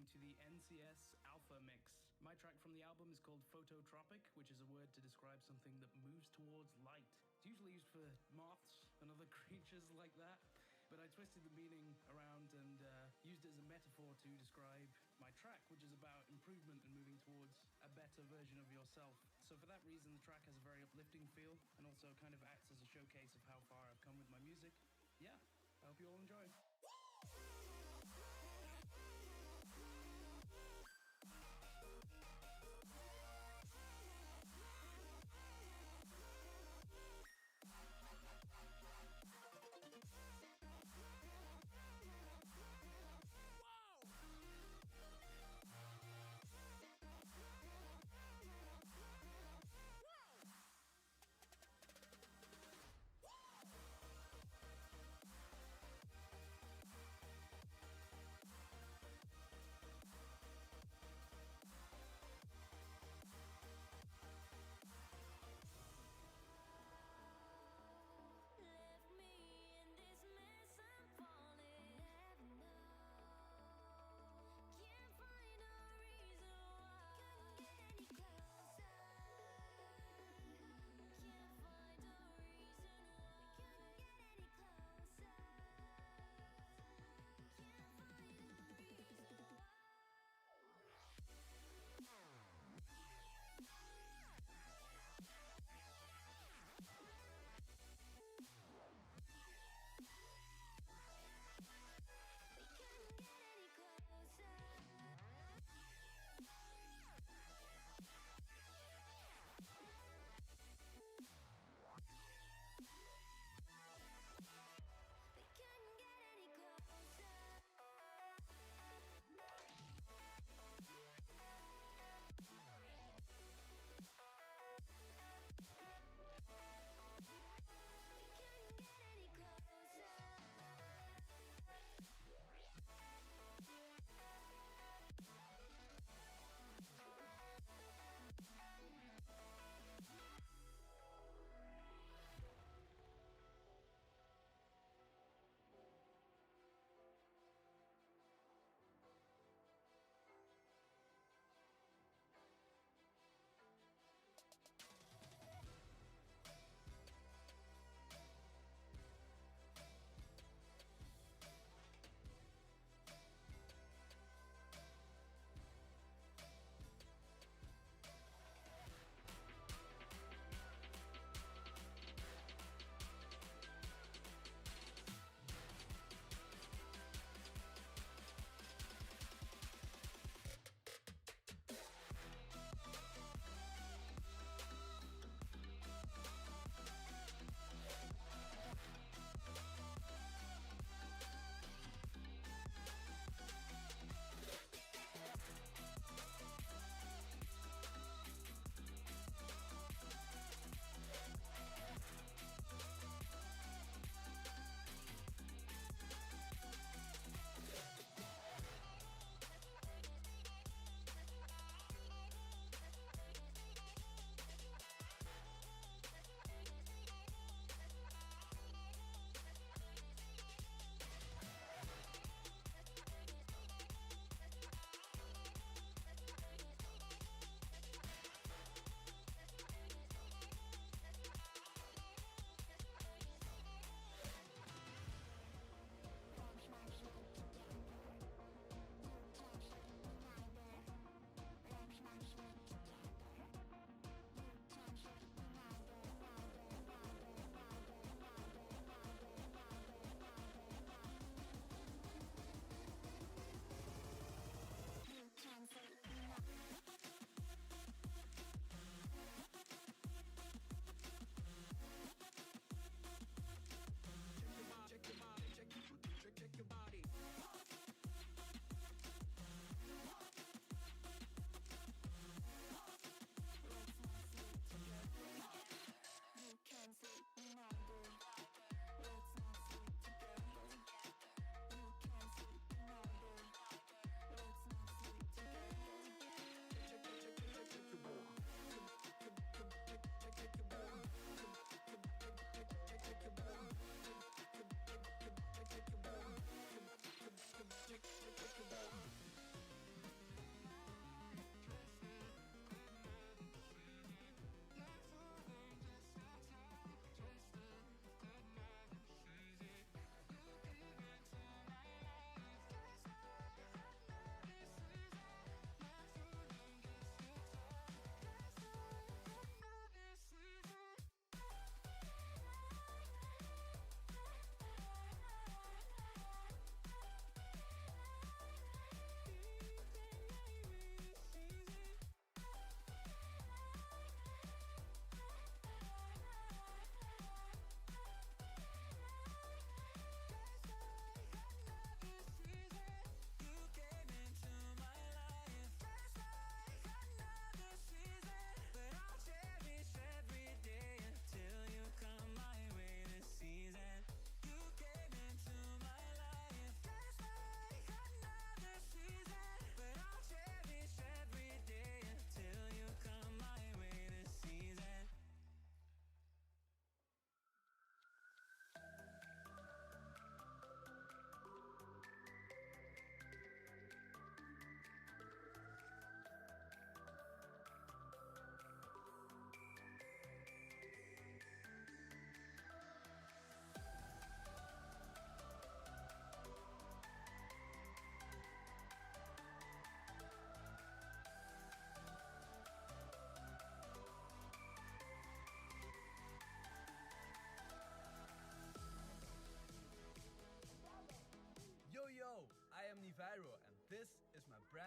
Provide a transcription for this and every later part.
listening to the NCS Alpha Mix. My track from the album is called Phototropic, which is a word to describe something that moves towards light. It's usually used for moths and other creatures like that, but I twisted the meaning around and used it as a metaphor to describe my track, which is about improvement and moving towards a better version of yourself. So for that reason, the track has a very uplifting feel and also kind of acts as a showcase of how far I've come with my music. Yeah, I hope you all enjoy.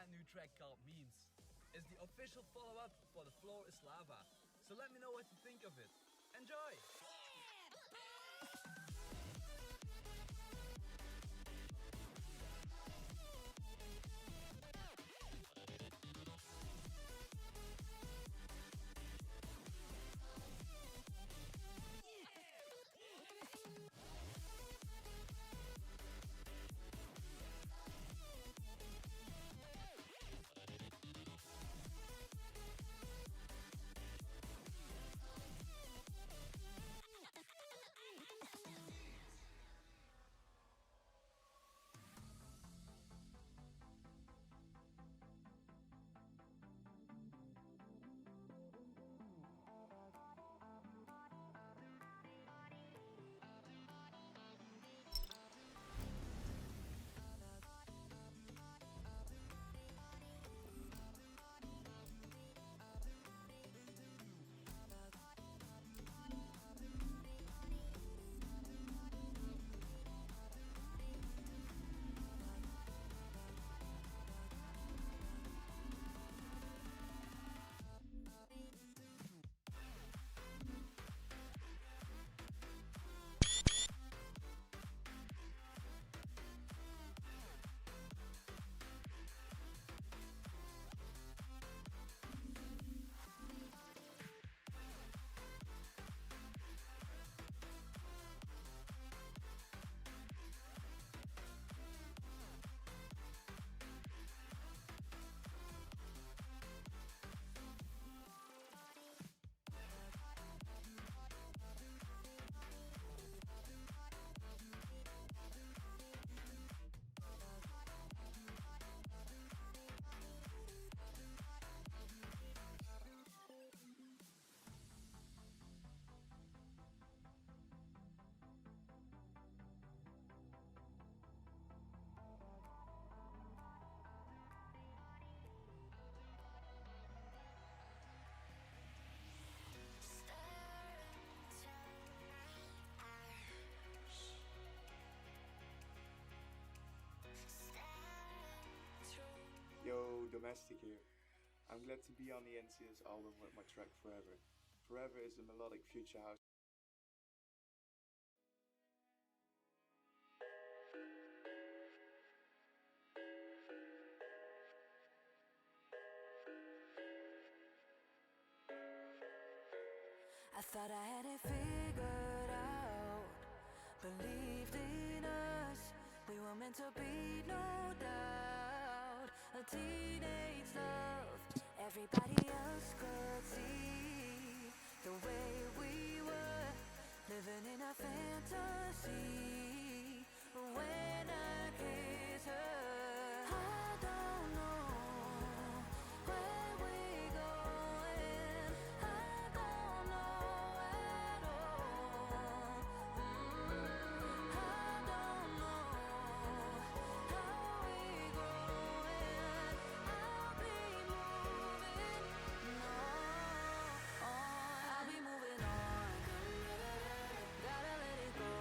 that new track called Memes. It's the official follow-up for The Floor is Lava. So let me know what you think of it. Enjoy! Yo, Domestic here. I'm glad to be on the NCS album with my track Forever. Forever is a melodic future house. I thought I had it figured out, believed in us, we were meant to be, no doubt. A teenage love, everybody else could see the way we were, living in a fantasy. When I kiss her, I don't know where we're going, I don't know at all. I don't know how we're growing, I'll be moving on. I'll be moving on, gotta let it go.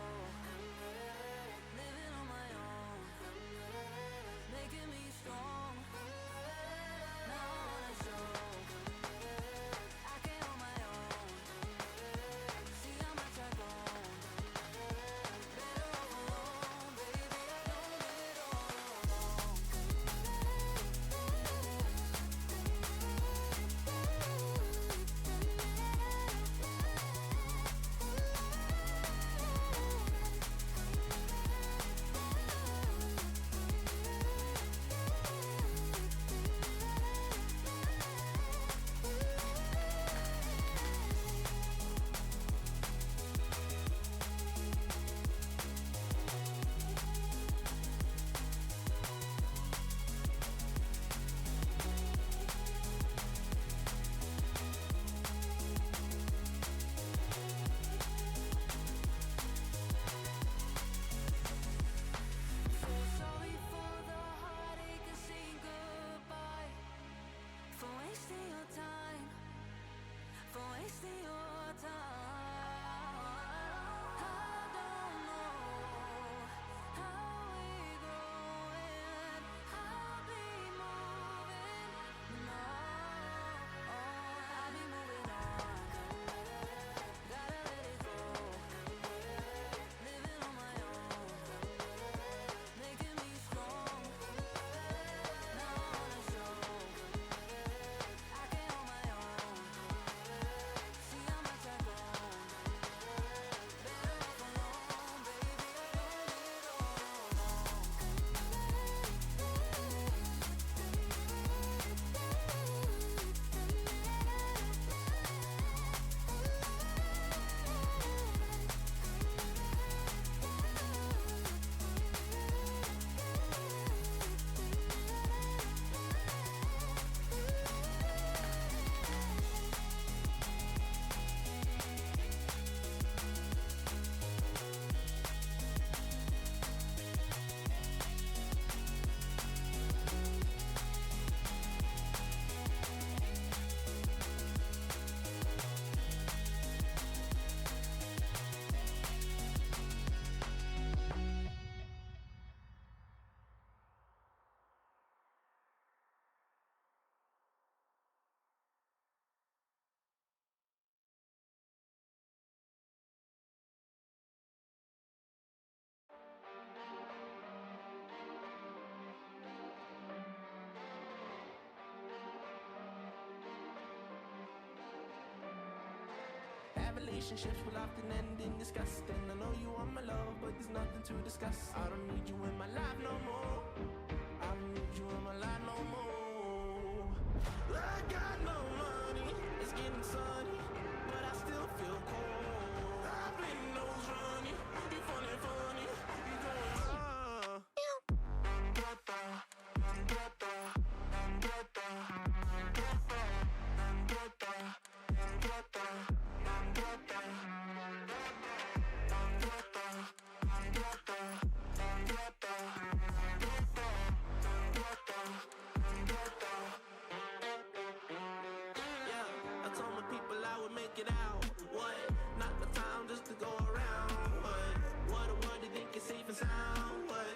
relationships will often end in disgust. And I know you want my love, but there's nothing to discuss. I don't need you in my life no more. I don't need you in my life no more. I got no money, it's getting sunny, but I still feel cold. I've been nose running, you funny, you going I told my people I would make it out. What? Not the time just to go around. What a world you think is safe and sound. What?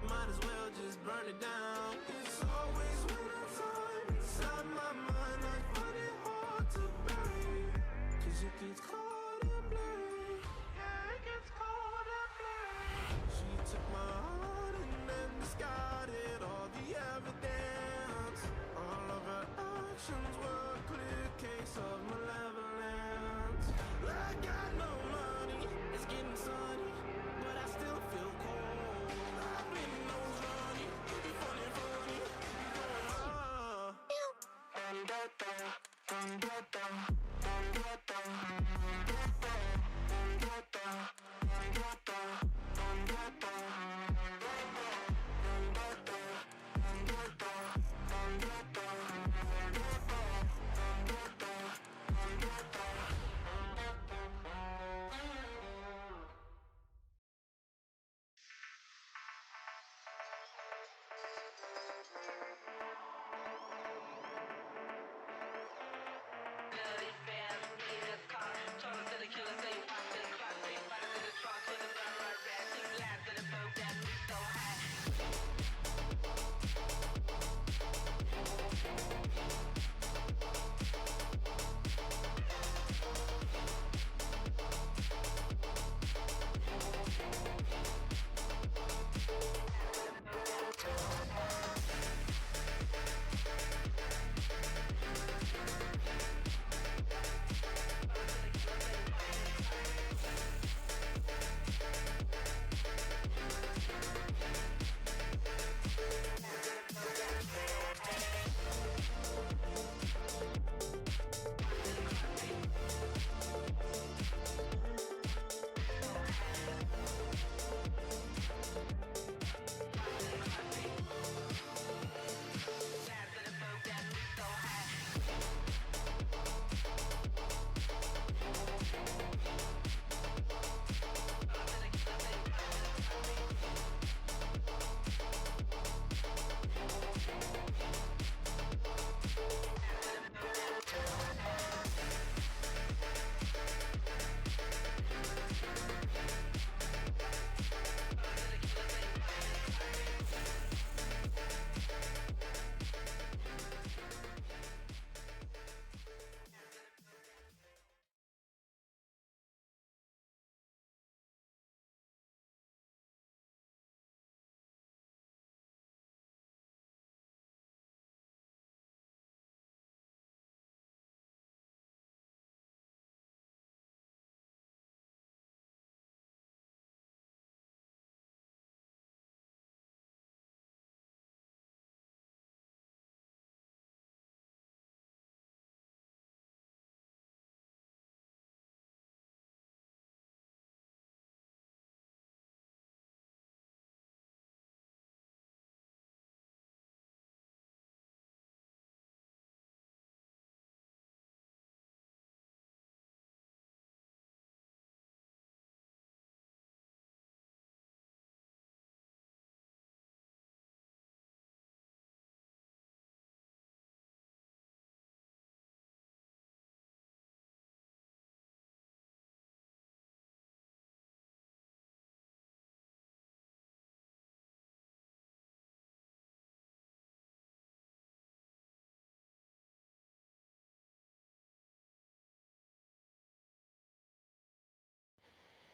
Might as well just burn it down. It's always winter time inside my mind. I find it hard to bury, 'cause it gets cold and blurry. Yeah, it gets cold and blurry. She took my heart and then discarded all the evidence. All of her actions were a clear case of malevolence. I got no money, it's getting sunny, but I still feel cold. I've been nose running, you funny, you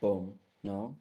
Boom. No?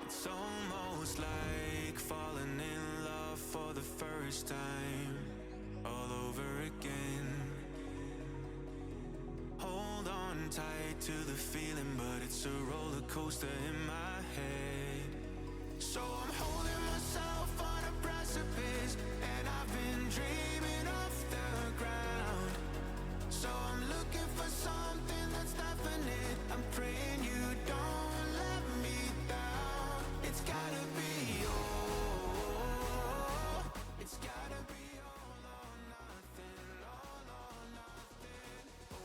It's almost like falling in love for the first time, all over again. Hold on tight to the feeling, but it's a roller coaster in my head. So I'm holding myself on a precipice, and I've been dreaming off the ground. So I'm looking for something that's definite. I'm praying you don't let me down. It's gotta be all. It's gotta be all or nothing. All or nothing. Oh.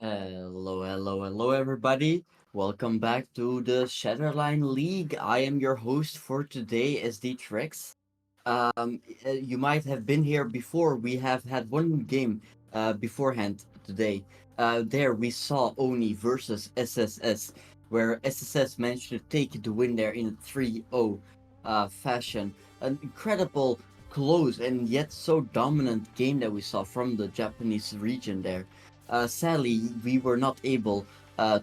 Hello, everybody. Welcome back to the Shatterline League. I am your host for today, SD Trix. You might have been here before. We have had one game beforehand today. There we saw Oni versus SSS, where SSS managed to take the win there in a 3-0 fashion. An incredible, close, and yet so dominant game that we saw from the Japanese region there. Sadly, we were not able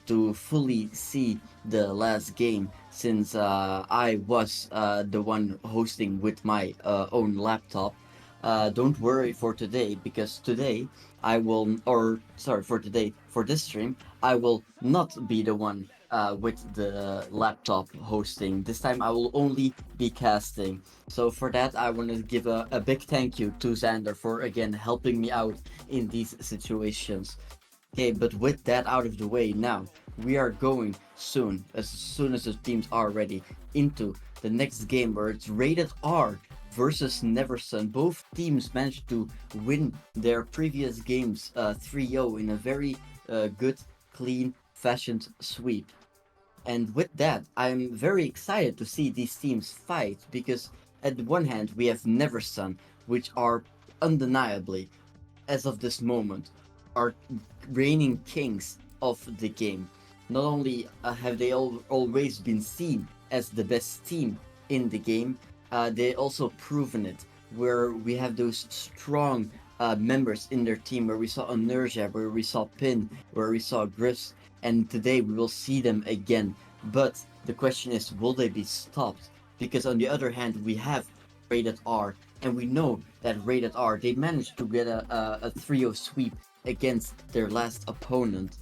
to fully see the last game since I was the one hosting with my own laptop. Don't worry for today, because today I will, or sorry, for today, for this stream, I will not be the one with the laptop hosting. This time I will only be casting. So for that, I want to give a big thank you to Xander for again helping me out in these situations. Okay, but with that out of the way now, we are going soon as the teams are ready, into the next game where it's rated R versus NeverSun. Both teams managed to win their previous games 3-0 in a very good, clean, fashioned sweep. And with that, I'm very excited to see these teams fight, because at the one hand we have NeverSun, which are undeniably, as of this moment, are reigning kings of the game. Not only have they always been seen as the best team in the game, they also proven it, where we have those strong members in their team, where we saw Inertia, where we saw Pin, where we saw Griffs, and today we will see them again. But the question is, will they be stopped? Because on the other hand, we have Rated R, and we know that Rated R, they managed to get a 3-0 sweep against their last opponent,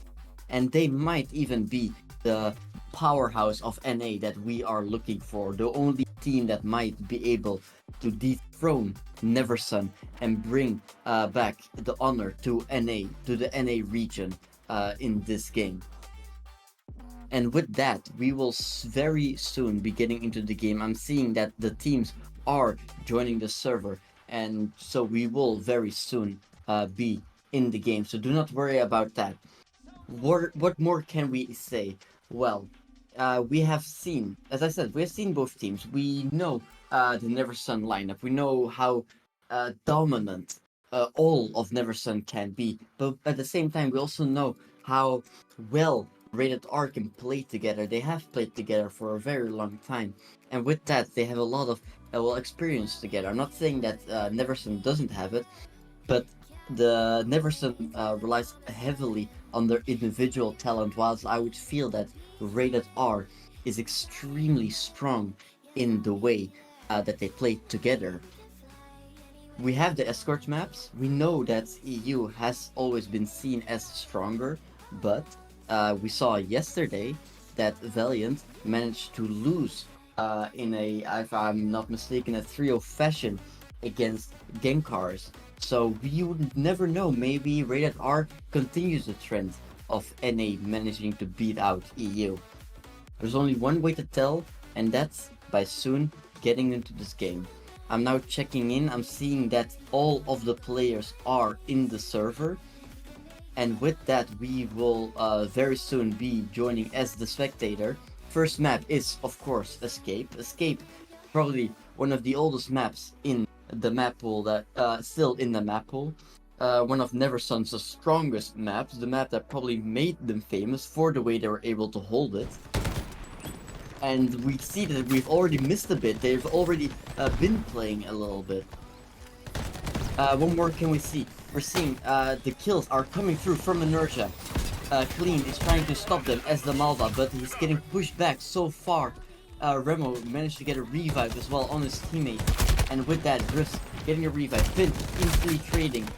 and they might even be the powerhouse of NA that we are looking for, the only team that might be able to dethrone NeverSun and bring back the honor to NA, to the NA region in this game. And with that, we will very soon be getting into the game. I'm seeing that the teams are joining the server, and so we will very soon be in the game, so do not worry about that. What more can we say? Well, we have seen, as I said, we have seen both teams. We know the NeverSun lineup. We know how dominant all of NeverSun can be, but at the same time, we also know how well Rated R can play together. They have played together for a very long time, and with that, they have a lot of experience together. I'm not saying that NeverSun doesn't have it, but the NeverSun relies heavily on their individual talent, whilst I would feel that Rated R is extremely strong in the way that they play together. We have the escort maps. We know that EU has always been seen as stronger, but we saw yesterday that Valiant managed to lose in a, if I'm not mistaken, a 3-0 fashion against Genkars. So we would never know, maybe Rated R continues the trend of NA managing to beat out EU. There's only one way to tell, and that's by soon getting into this game. I'm now checking in, I'm seeing that all of the players are in the server, and with that we will very soon be joining as the spectator. First map is, of course, Escape. Escape, probably one of the oldest maps in the map pool, that still in the map pool. One of NeverSun's strongest maps, the map that probably made them famous for the way they were able to hold it. And we see that we've already missed a bit. They've already been playing a little bit. One more can we see? We're seeing the kills are coming through from Inertia. Clean is trying to stop them as the Malva, but he's getting pushed back so far. Remo managed to get a revive as well on his teammate. And with that, Griffs getting a revive. Finn instantly trading.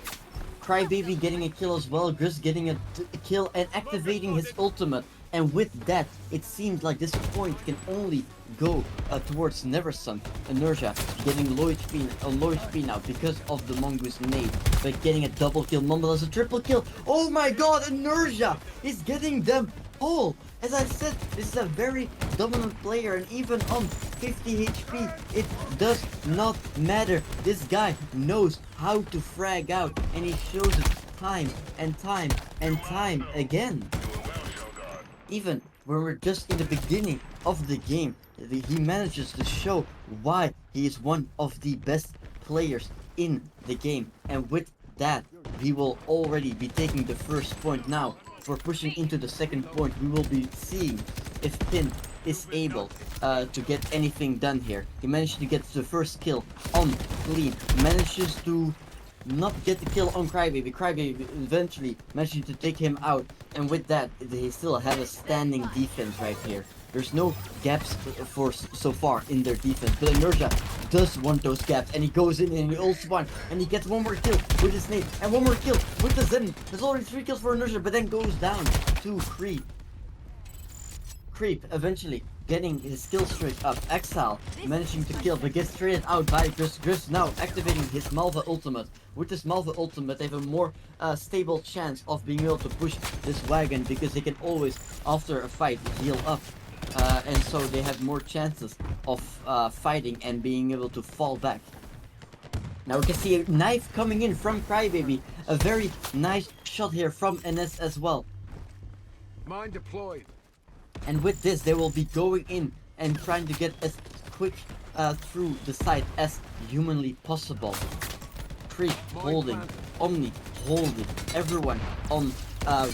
Crybaby getting a kill as well. Griffs getting a kill and activating his ultimate. And with that, it seems like this point can only go towards NeverSun. Inertia getting low HP now because of the Mongoose nade, but getting a double kill. Mumble has a triple kill. Oh my god, Inertia is getting them all. As I said, this is a very dominant player, and even on 50 HP, it does not matter. This guy knows how to frag out, and he shows it time and time and time again. Even when we're just in the beginning of the game, he manages to show why he is one of the best players in the game. And with that, we will already be taking the first point now. For pushing into the second point, we will be seeing if Pin is able to get anything done here. He managed to get the first kill on Clean, manages to not get the kill on Crybaby. Crybaby eventually managing to take him out, and with that, they still have a standing defense right here. There's no gaps for so far in their defense, but Inertia does want those gaps, and he goes in and he ults one, and he gets one more kill with his nade, and one more kill with the Zen. There's already 3 kills for Inertia, but then goes down to Creep. Creep eventually getting his skill streak up. Exile managing to kill, but gets traded out by Gris now activating his Malva ultimate. With this Malva ultimate, they have a more stable chance of being able to push this wagon, because they can always, after a fight, heal up. And so they have more chances of fighting and being able to fall back. Now we can see a knife coming in from Crybaby. A very nice shot here from NS as well. Mine deployed. And with this, they will be going in and trying to get as quick through the site as humanly possible. Creep holding, Omni holding, everyone on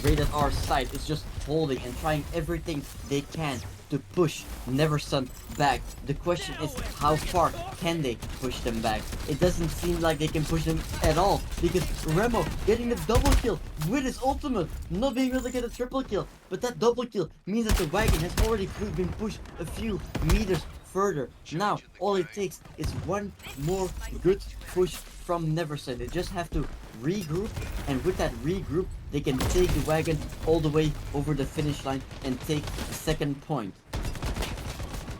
Rated R side is just holding and trying everything they can to push NeverSun back. The question is, how far can they push them back? It doesn't seem like they can push them at all, because Remo getting the double kill with his ultimate, not being able to get a triple kill. But that double kill means that the wagon has already been pushed a few meters further. Now all it takes is one more good push from NeverSun. They just have to regroup, and with that regroup, they can take the wagon all the way over the finish line and take the second point.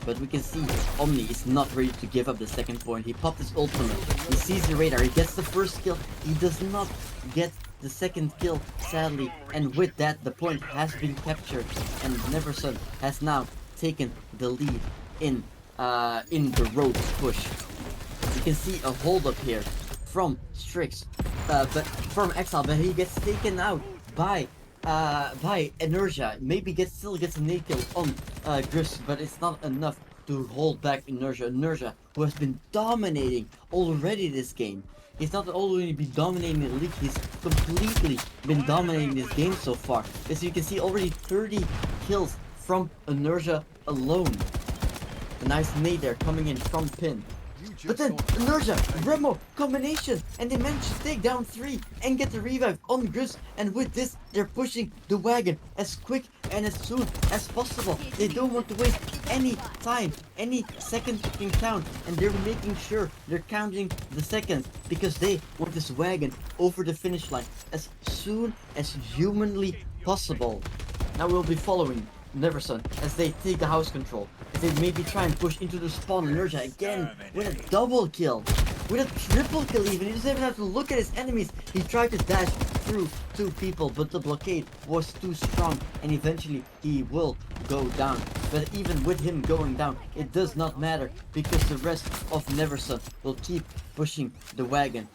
But we can see Omni is not ready to give up the second point. He popped his ultimate, he sees the radar, he gets the first kill, he does not get the second kill, sadly, and with that, the point has been captured, and NeverSun has now taken the lead in the road push. You can see a hold up here from Strix, but from Exile, but he gets taken out by Inertia. Maybe still gets a nade kill on Gris, but it's not enough to hold back Inertia. Inertia, who has been dominating already this game. He's not only been dominating the league, he's completely been dominating this game so far. As you can see, already 30 kills from Inertia alone. A nice nade there coming in from Pin. But then Inertia, Remo combination, and they manage to take down 3 and get the revive on Gris. And with this, they're pushing the wagon as quick and as soon as possible. They don't want to waste any time, any second can count, and they're making sure they're counting the seconds, because they want this wagon over the finish line as soon as humanly possible. Now we'll be following NeverSun as they take the house control, as they maybe try and push into the spawn. Inertia again with a double kill, with a triple kill even. He doesn't even have to look at his enemies. He tried to dash through 2 people, but the blockade was too strong, and eventually he will go down. But even with him going down, it does not matter, because the rest of NeverSun will keep pushing the wagon.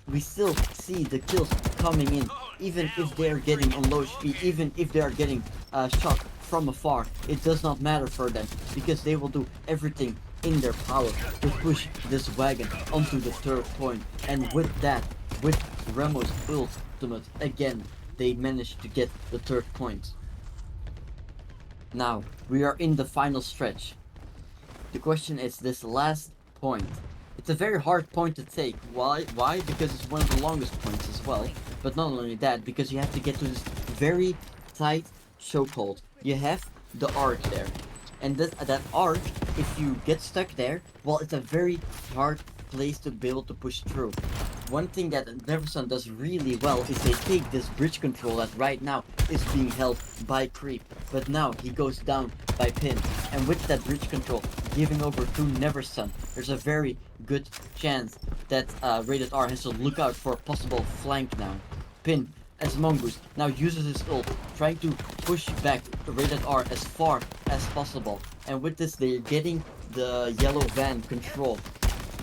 We still see the kills coming in, even if they're getting on low speed, even if they are getting shot from afar. It does not matter for them, because they will do everything in their power to push this wagon onto the 3rd point. And with that, with Remo's ultimate, again, they managed to get the 3rd point. Now, we are in the final stretch. The question is this last point. It's a very hard point to take. Why? Because it's one of the longest points as well. But not only that, because you have to get to this very tight chokehold. You have the arc there. And that arc, if you get stuck there, well, it's a very hard place to be able to push through. One thing that NeverSun does really well is they take this bridge control that right now is being held by Creep, but now he goes down by Pin, and with that bridge control giving over to NeverSun, there's a very good chance that Rated R has to look out for a possible flank now. Pin, as Mongoose, now uses his ult, trying to push back Rated R as far as possible, and with this they're getting the yellow van control.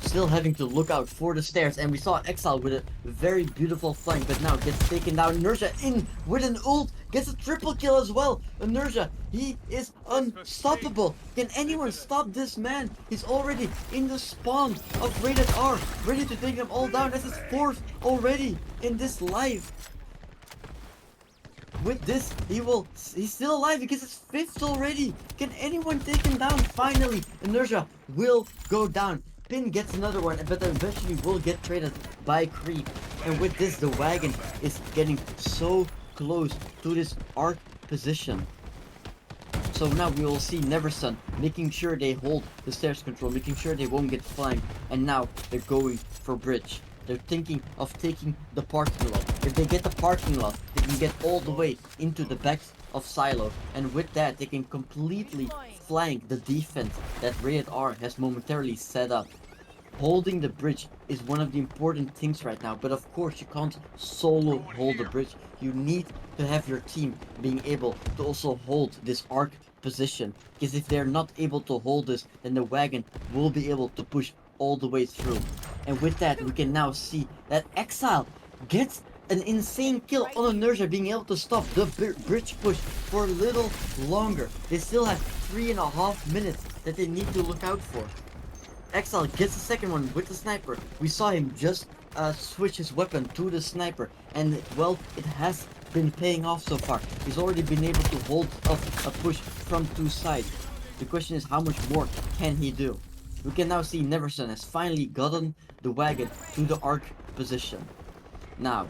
still having to look out for the stairs, and we saw Exile with a very beautiful flank, but now gets taken down. Inertia in with an ult, gets a triple kill as well. Inertia, he is unstoppable. Can anyone stop this man? He's already in the spawn of Rated R, ready to take them all down. That's his fourth already in this live. With this, he's still alive because it's fifth already. Can anyone take him down? Finally, Inertia will go down. Pin gets another one, but eventually will get traded by Creep. And with this, the wagon is getting so close to this arc position. So now we will see NeverSun making sure they hold the stairs control, making sure they won't get flanked. And now they're going for bridge. They're thinking of taking the parking lot. If they get the parking lot, they can get all the way into the back of Silo. And with that, they can completely flank the defense that Rated R has momentarily set up. Holding the bridge is one of the important things right now. But of course, you can't solo hold the bridge. You need to have your team being able to also hold this arc position. Because if they're not able to hold this, then the wagon will be able to push all the way through. And with that, we can now see that Exile gets an insane kill on Inertia, being able to stop the bridge push for a little longer. They still have 3.5 minutes that they need to look out for. Exile gets the second one with the sniper. We saw him just switch his weapon to the sniper, and well, it has been paying off so far. He's already been able to hold off a push from two sides. The question is, how much more can he do? We can now see NeverSun has finally gotten the wagon to the arc position. Now,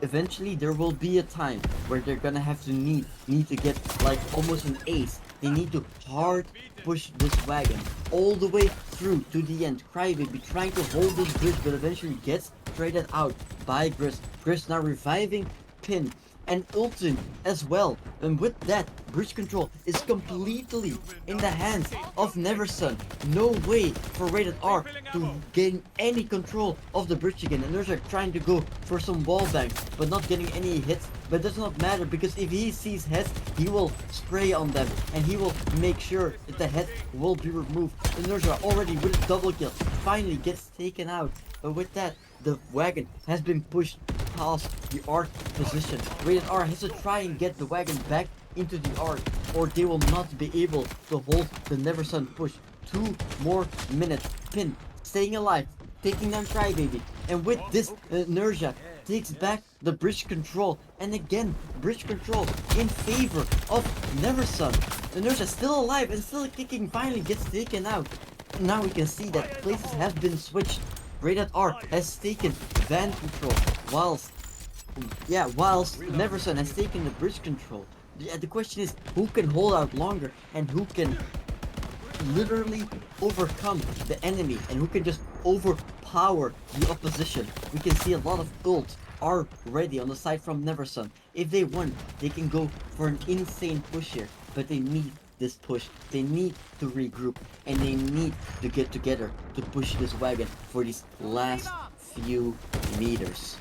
eventually there will be a time where they're gonna have to need to get like almost an ace. They need to hard push this wagon all the way through to the end. Crybaby trying to hold this bridge, but eventually gets traded out by Gris. Gris now reviving Pin and ulting as well. And with that, bridge control is completely in the hands of NeverSun. No way for Rated R to gain any control of the bridge again. And they're trying to go for some wall bangs, but not getting any hits. But it does not matter, because if he sees heads, he will spray on them, and he will make sure that the head will be removed. And Nurja already with a double kill finally gets taken out. But with that, the wagon has been pushed past the arc position. Rated R has to try and get the wagon back into the arc, or they will not be able to hold the NeverSun push. 2 more minutes. Pin staying alive, taking down Crybaby, and with this, Nurja takes back the bridge control, and again, bridge control in favor of NeverSun. Nurja still alive and still kicking, finally gets taken out. Now we can see that places have been switched. Rated R has taken van control, whilst NeverSun has taken the bridge control. The question is, who can hold out longer, and who can literally overcome the enemy, and who can just overpower the opposition. We can see a lot of ults are ready on the side from NeverSun. If they want, they can go for an insane push here, but they need this push. They need to regroup, and they need to get together to push this wagon for these last few meters.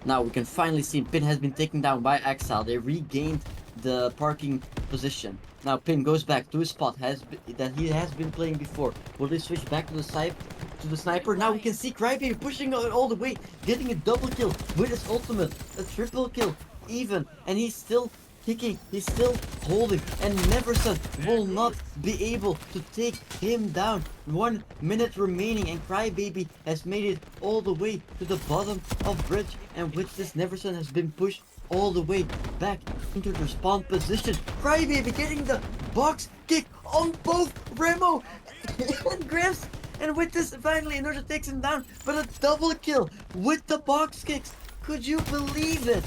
Now we can finally see Pin has been taken down by Exile. They regained the parking position. Now Pin goes back to his spot that he has been playing before. Will they switch back to the sniper? Now we can see Crybaby pushing all the way, getting a double kill with his ultimate, a triple kill even, and he's still kicking, he's still holding, and NeverSun will not be able to take him down. 1 minute remaining, and Crybaby has made it all the way to the bottom of bridge, and with this, NeverSun has been pushed all the way back into the spawn position. Crybaby getting the box kick on both Remo and Griffs, and with this, finally Inertia takes him down, but a double kill with the box kicks. Could you believe it?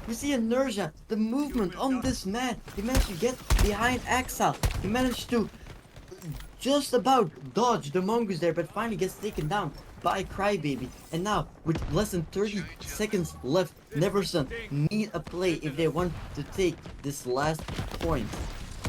We see Inertia, the movement on this man. He managed to get behind Exile. He managed to just about dodge the mongoose there, but finally gets taken down by Crybaby. And now, with less than 30 seconds left, NeverSun need a play if they want to take this last point.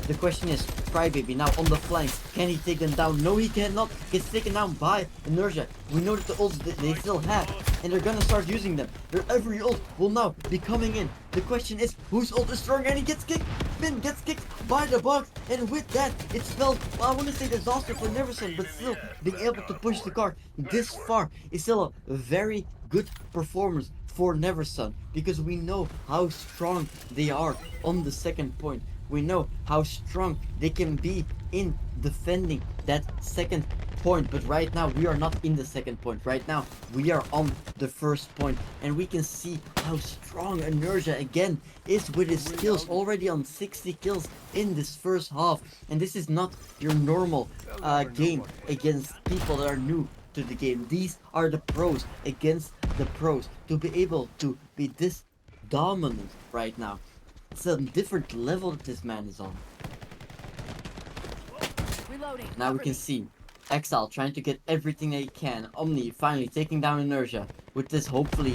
The question is, Crybaby now on the flank, can he take them down? No, he cannot. Gets taken down by Inertia. We know that the ults they still have and they're gonna start using them. Their every ult will now be coming in. The question is, whose ult is stronger? And he gets kicked. Finn gets kicked by the box, and with that, it spells, well, I want to say disaster for NeverSun, but still being able to push the car this far is still a very good performance for NeverSun, because we know how strong they are on the second point. We know how strong they can be in defending that second point, but right now we are not in the second point. Right now we are on the first point, and we can see how strong Inertia again is with his skills, already on 60 kills in this first half. And this is not your normal game against people that are new to the game. These are the pros against the pros. To be able to be this dominant right now, it's a different level that this man is on. Reloading. Now we can see Exile trying to get everything that he can. Omni finally taking down Inertia. With this, hopefully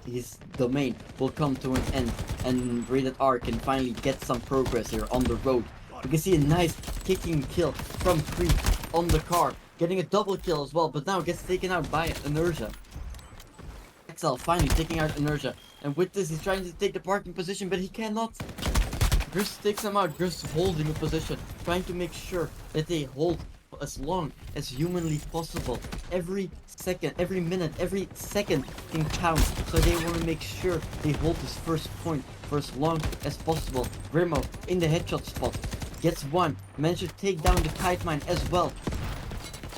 his domain will come to an end, and Rated R can finally get some progress here on the road. We can see a nice kicking kill from Creep on the car, getting a double kill as well, but now gets taken out by Inertia. Exile finally taking out Inertia, and with this he's trying to take the parking position, but he cannot. Gris takes him out. Gris holding a position, trying to make sure that they hold as long as humanly possible. Every second, every minute, every second can count, so they want to make sure they hold this first point for as long as possible. Grimo in the headshot spot gets one, manages to take down the kite mine as well.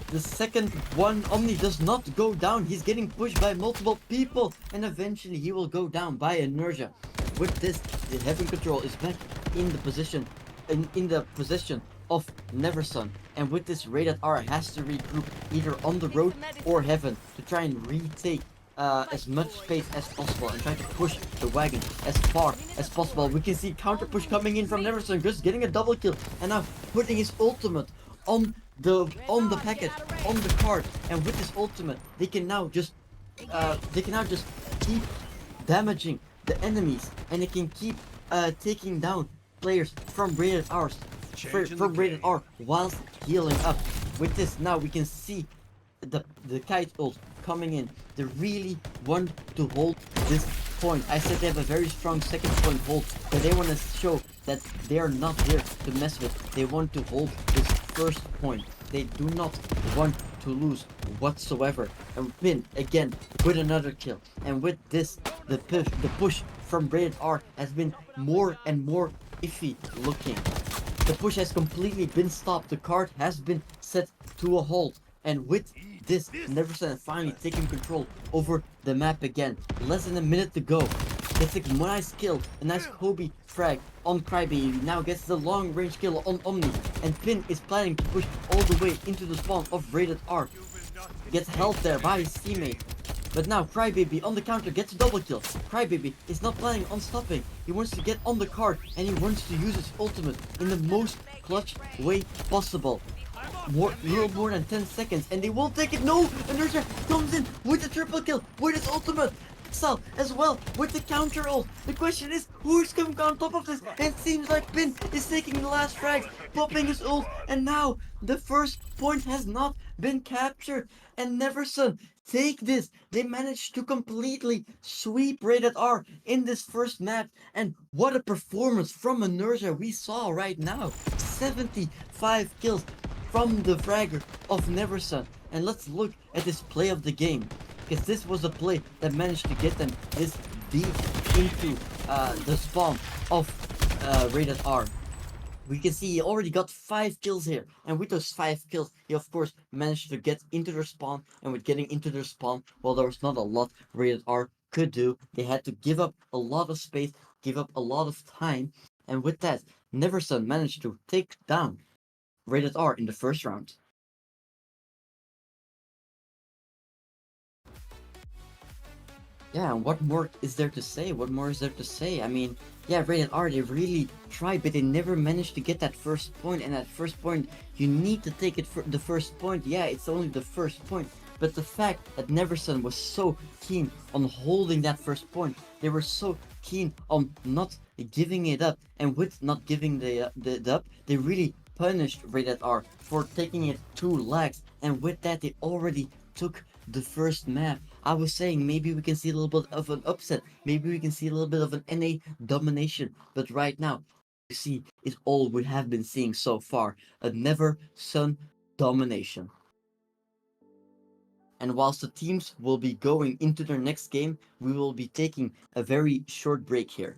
The second one, Omni, does not go down. He's getting pushed by multiple people, and eventually he will go down by Inertia. With this, the Heaven Control is back in the position, in the possession of NeverSun, and with this, Rated R has to regroup either on the road or Heaven to try and retake as much space as possible and try to push the wagon as far as possible. We can see counter push coming in from NeverSun, just getting a double kill, and now putting his ultimate on the packet, on the card, and with this ultimate they can now just keep damaging the enemies, and they can keep taking down players from Rated R whilst healing up. With this, now we can see the kite ult coming in. They really want to hold this point. I said they have a very strong second point hold, but they want to show that they are not here to mess with. They want to hold this first point. They do not want to lose whatsoever. And Pin again with another kill. And with this, the push from Rated R has been more and more iffy looking. The push has completely been stopped. The card has been set to a halt. And with this, NeverSun finally taking control over the map again. Less than a minute to go. Gets a nice kill, a nice Kobe frag on Crybaby. Now gets the long range kill on Omni. And Pin is planning to push all the way into the spawn of Rated R. Gets held there by his teammate. But now Crybaby on the counter gets a double kill. Crybaby is not planning on stopping. He wants to get on the card, and he wants to use his ultimate in the most clutch way possible. Little more than 10 seconds, and they won't take it. No! Inertia comes in with the triple kill with his ultimate. Exile as well with the counter ult. The question is, who is coming on top of this? And it seems like Pin is taking the last frags, popping his ult, and now the first point has not been captured. And NeverSun take this. They managed to completely sweep Rated R in this first map. And what a performance from Inertia we saw right now. 75 kills from the fragger of NeverSun. And let's look at this play of the game, because this was a play that managed to get them this deep into the spawn of Rated R. We can see he already got 5 kills here, and with those 5 kills he of course managed to get into their spawn. And with getting into their spawn, well, there was not a lot Rated R could do. They had to give up a lot of space, give up a lot of time, and with that, NeverSun managed to take down Rated R in the first round. Yeah, and what more is there to say? What more is there to say? I mean, yeah, Rated R, they really tried, but they never managed to get that first point. And that first point, you need to take it for the first point. Yeah, it's only the first point. But the fact that NeverSun was so keen on holding that first point, they were so keen on not giving it up. And with not giving the up, they really punished Rated R for taking it 2 lags. And with that, they already took the first map. I was saying maybe we can see a little bit of an upset. Maybe we can see a little bit of an NA domination. But right now, you see, is all we have been seeing so far. A NeverSun domination. And whilst the teams will be going into their next game, we will be taking a very short break here.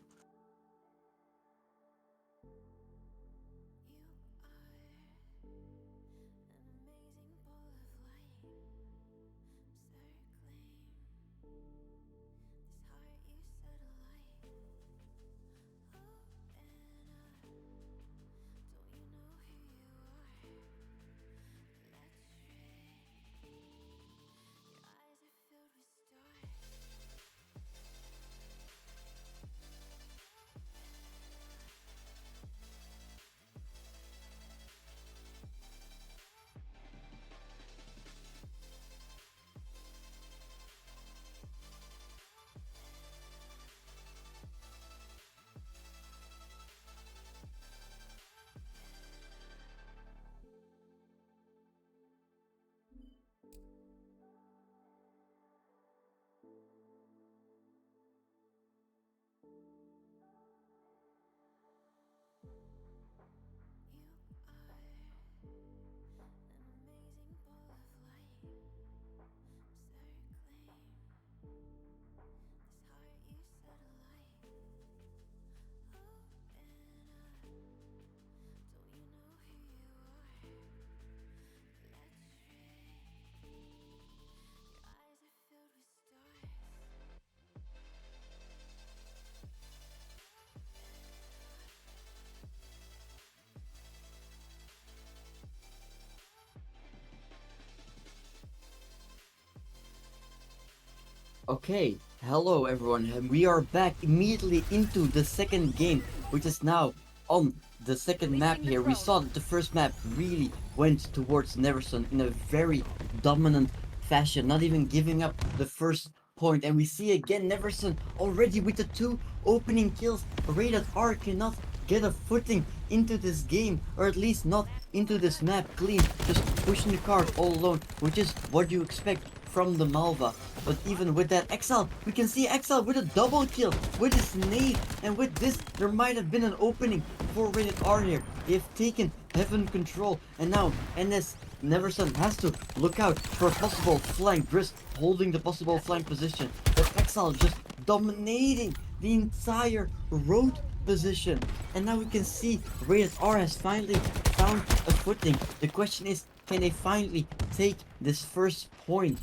Okay, hello everyone, and we are back immediately into the second game, which is now on the second map here. We saw that the first map really went towards NeverSun in a very dominant fashion, not even giving up the first point. And we see again NeverSun already with the 2 opening kills. Rated R cannot get a footing into this game, or at least not into this map clean, just pushing the card all alone, which is what you expect from the Malva. But even with that Exile, we can see Exile with a double kill with his nade, and with this there might have been an opening for Rated R here. They've taken heaven control, and now NS NeverSun has to look out for a possible flank. Gris holding the possible flank position, but Exile just dominating the entire road position. And now we can see Rated R has finally found a footing. The question is, can they finally take this first point?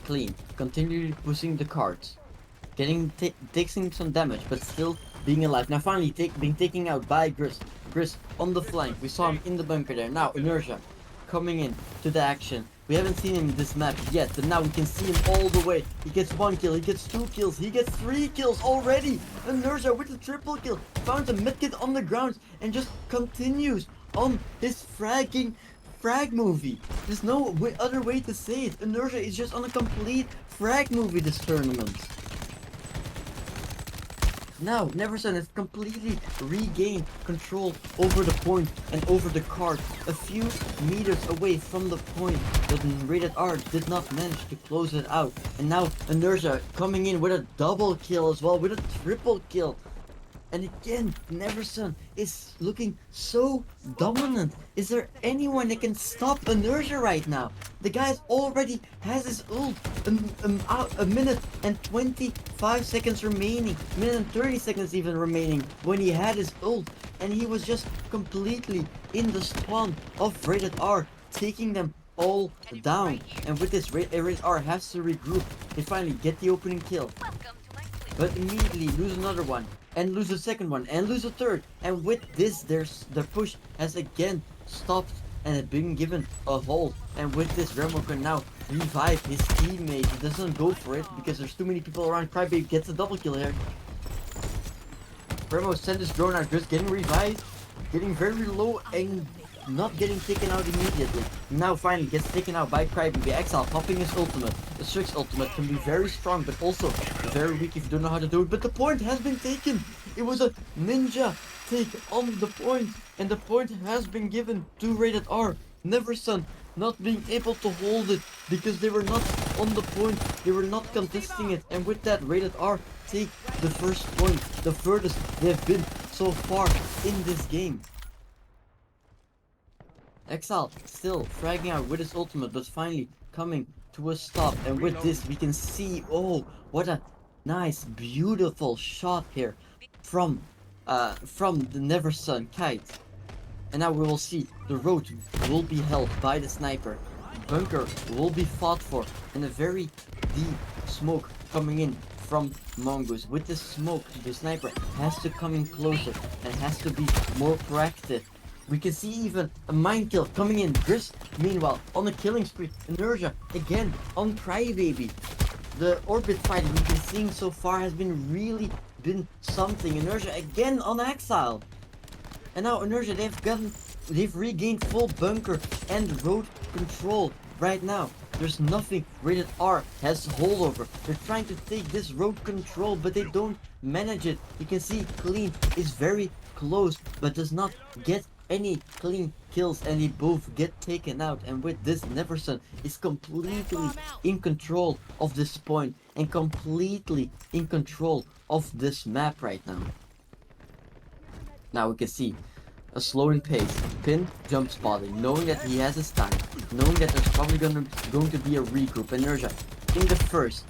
Clean, continue pushing the cards, taking some damage, but still being alive. Now finally being taken out by Gris. Gris on the flank. We saw him in the bunker there. Now Inertia coming in to the action. We haven't seen him in this map yet, but now we can see him all the way. He gets 1 kill, he gets 2 kills, he gets 3 kills already. Inertia with the triple kill, found a medkit on the ground and just continues on his frag movie. There's no other way to say it. Inertia is just on a complete frag movie this tournament. Now NeverSun has completely regained control over the point and over the card, a few meters away from the point, but Rated R did not manage to close it out. And now Inertia coming in with a double kill as well, with a triple kill. And again, NeverSun is looking so dominant. Is there anyone that can stop Inertia right now? The guy already has his ult. A minute and 25 seconds remaining. A minute and 30 seconds even remaining when he had his ult. And he was just completely in the spawn of Rated R, taking them all down. And with this, Rated R has to regroup. They finally get the opening kill, but immediately lose another one, and lose a second one, and lose a third. And with this, the push has again stopped and had been given a hold. And with this, Remo can now revive his teammate. He doesn't go for it because there's too many people around. Crybaby gets a double kill here. Remo sent his drone out, just getting revived, getting very low and not getting taken out immediately. Now finally gets taken out by Crybaby. Exile popping his ultimate. The Strix ultimate can be very strong, but also very weak if you don't know how to do it. But the point has been taken. It was a ninja take on the point, and the point has been given to Rated R. NeverSun not being able to hold it because they were not on the point. They were not contesting it, and with that, Rated R take the first point, the furthest they've been so far in this game. Exile still fragging out with his ultimate, but finally coming to a stop, and with this we can see, oh, what a nice, beautiful shot here from the NeverSun kite. And now we will see the road will be held by the sniper. Bunker will be fought for, and a very deep smoke coming in from Mongoose. With the smoke, the sniper has to come in closer and has to be more proactive. We can see even a mine kill coming in. Gris, meanwhile, on a killing spree. Inertia again on Crybaby. The orbit fighting we've been seeing so far has been something. Inertia again on Exile. And now Inertia, they've regained full bunker and road control right now. There's nothing Rated R has hold over. They're trying to take this road control, but they don't manage it. You can see Clean is very close, but does not get any clean kills, and they both get taken out. And with this, NeverSun is completely in control of this point and completely in control of this map right now. Now we can see a slowing pace, Pin jump spotting, knowing that he has his time, knowing that there's probably going to be a regroup. Inertia in the first.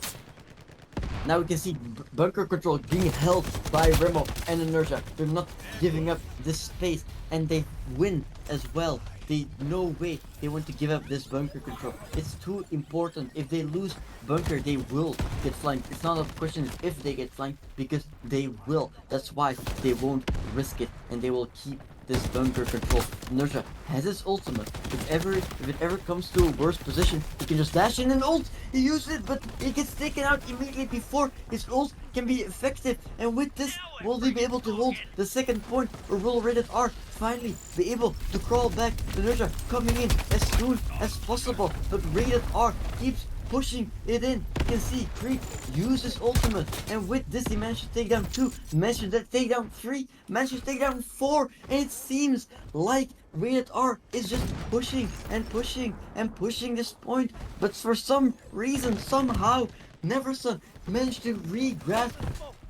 Now we can see bunker control being held by Remo and Inertia. They're not giving up this space, and they win as well. They no way they want to give up this bunker control. It's too important. If they lose bunker, they will get flanked. It's not a question of if they get flanked, because they will. That's why they won't risk it, and they will keep this bunker control. Inertia has his ultimate. If it ever comes to a worse position, he can just dash in and ult. He uses it, but he gets taken out immediately before his ult can be effective. And with this, will they be able to hold the second point, or will Rated R finally be able to crawl back? Inertia coming in as soon as possible, but Rated R keeps pushing it in. You can see Creep uses ultimate, and with this he managed to take down 2, managed to take down 3, managed to take down 4, and it seems like Rated R is just pushing and pushing and pushing this point, but for some reason, somehow, NeverSun managed to re-grab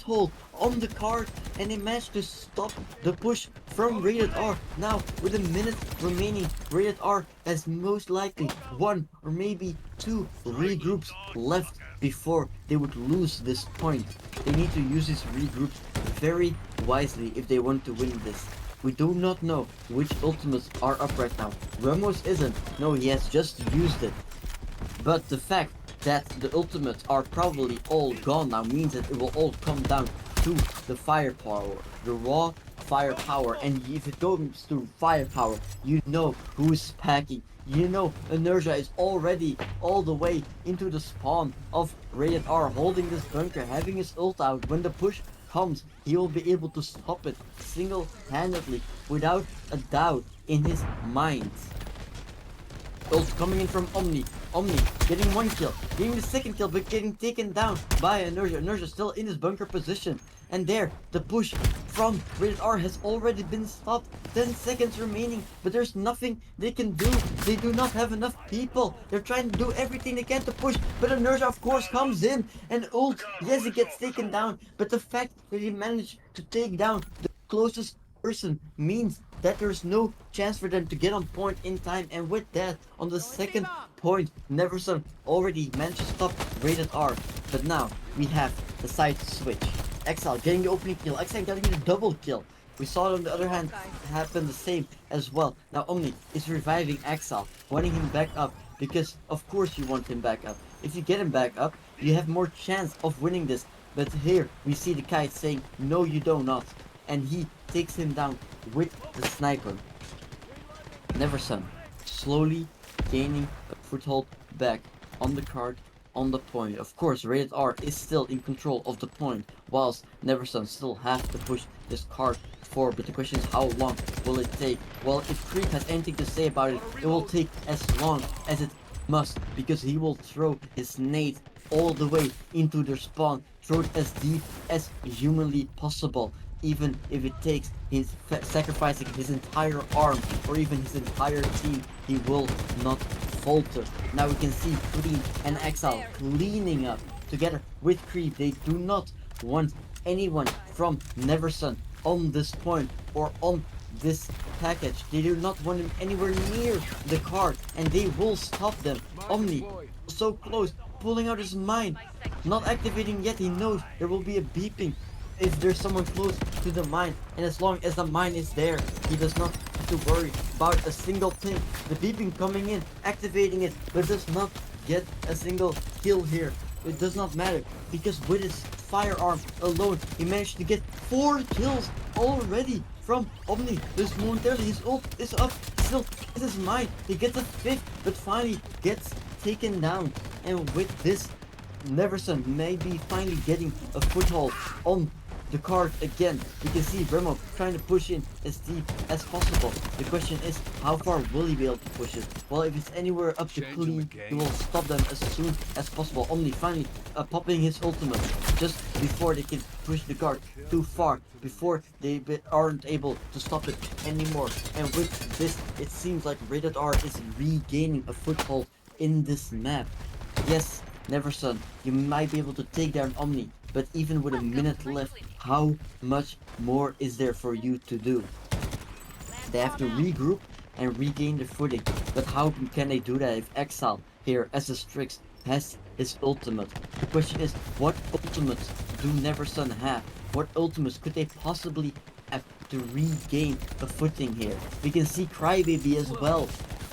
hold on the card, and they managed to stop the push from Rated R. Now, with a minute remaining, Rated R has most likely 1 or maybe 2 regroups left before they would lose this point. They need to use these regroups very wisely if they want to win this. We do not know which ultimates are up right now. Ramos isn't. No, he has just used it. But the fact that the ultimates are probably all gone now means that it will all come down to the firepower, the raw firepower. And if it goes to firepower, you know who's packing. You know Inertia is already all the way into the spawn of Rated R, holding this bunker, having his ult out. When the push comes, he will be able to stop it single-handedly, without a doubt in his mind. Ult coming in from Omni. Omni getting 1 kill, getting the second kill, but getting taken down by Inertia. Inertia still in his bunker position. And there, the push from Rated R has already been stopped. 10 seconds remaining, but there's nothing they can do. They do not have enough people. They're trying to do everything they can to push, but Inertia of course comes in and ult. Yes, he gets taken down, but the fact that he managed to take down the closest person means that there's no chance for them to get on point in time. And with that, on the second point, NeverSun already managed to stop Rated R. But now we have the side switch. Exile getting the opening kill, Exile getting the double kill. We saw it on the other hand happen the same as well. Now Omni is reviving Exile, wanting him back up, because of course you want him back up. If you get him back up, you have more chance of winning this. But here we see the kite saying, no you do not. And he takes him down with the sniper. NeverSun slowly gaining a foothold back on the card, on the point. Of course, Rated R is still in control of the point, whilst NeverSun still have to push this card forward. But the question is, how long will it take? Well, if Creep has anything to say about it, it will take as long as it must, because he will throw his nade all the way into their spawn, throw it as deep as humanly possible. Even if it takes his sacrificing his entire arm or even his entire team, he will not falter. Now we can see Clean and Exile cleaning up together with Creep. They do not want anyone from NeverSun on this point or on this package. They do not want him anywhere near the card, and they will stop them. Omni, so close, pulling out his mine, not activating yet. He knows there will be a beeping if there's someone close to the mine, and as long as the mine is there, he does not have to worry about a single thing. The beeping coming in, activating it, but does not get a single kill here. It does not matter, because with his firearm alone, he managed to get 4 kills already from Omni. Just momentarily, his ult is up, still gets his mine. He gets a 5th, but finally gets taken down. And with this, NeverSun may be finally getting a foothold on the card again. We can see Remo trying to push in as deep as possible. The question is, how far will he be able to push it? Well, if it's anywhere up to Clean, he will stop them as soon as possible. Omni finally popping his ultimate just before they can push the card too far, before they aren't able to stop it anymore. And with this, it seems like Rated R is regaining a foothold in this map. Yes, NeverSun, you might be able to take down Omni, but even with a minute left, how much more is there for you to do? They have to regroup and regain their footing, but how can they do that if Exile here as a Strix has his ultimate? The question is, what ultimates do NeverSun have? What ultimates could they possibly have to regain a footing here? We can see Crybaby as well